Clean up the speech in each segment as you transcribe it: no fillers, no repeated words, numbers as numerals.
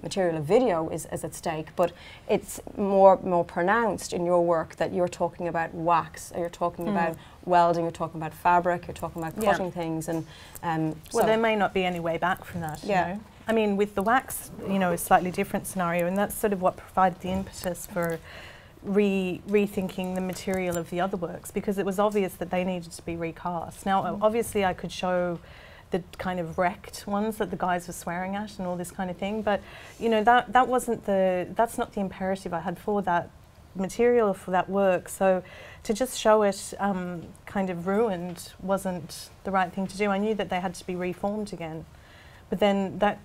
material of video is at stake, but it's more pronounced in your work that you're talking about wax, or you're talking about welding, you're talking about fabric, you're talking about cutting things, and well, there may not be any way back from that. You know? I mean, with the wax, you know, a slightly different scenario, and that's sort of what provided the impetus for rethinking the material of the other works, because it was obvious that they needed to be recast. Now, obviously, I could show the kind of wrecked ones that the guys were swearing at and all this kind of thing, but you know, that's not the imperative I had for that material, for that work. So to just show it kind of ruined wasn't the right thing to do. I knew that they had to be reformed again, but then that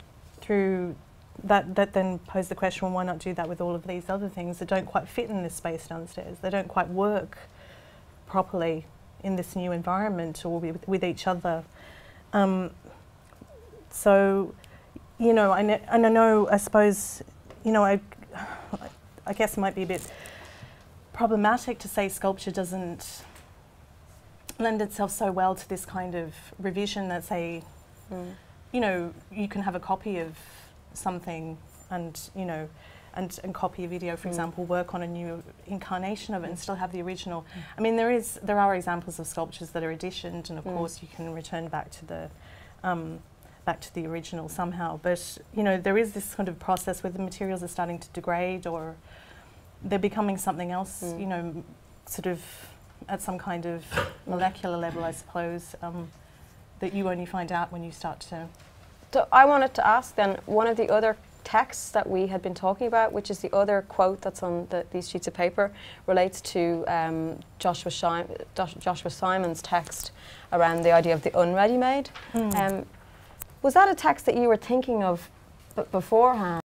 then posed the question, well, why not do that with all of these other things that don't quite fit in this space downstairs? They don't quite work properly in this new environment or with each other. So, you know, I suppose, you know, I guess it might be a bit problematic to say sculpture doesn't lend itself so well to this kind of revision that, say, you know, you can have a copy of something and, you know, and copy a video, for example, work on a new incarnation of it and still have the original. I mean, there are examples of sculptures that are editioned, and of course you can return back to the original somehow. But you know, there is this kind of process where the materials are starting to degrade, or they're becoming something else. You know, sort of at some kind of molecular level, I suppose, that you only find out when you start to. So I wanted to ask then, one of the other texts that we had been talking about, which is the other quote that's on these sheets of paper, relates to Joshua Simon's text around the idea of the unready-made. Was that a text that you were thinking of beforehand?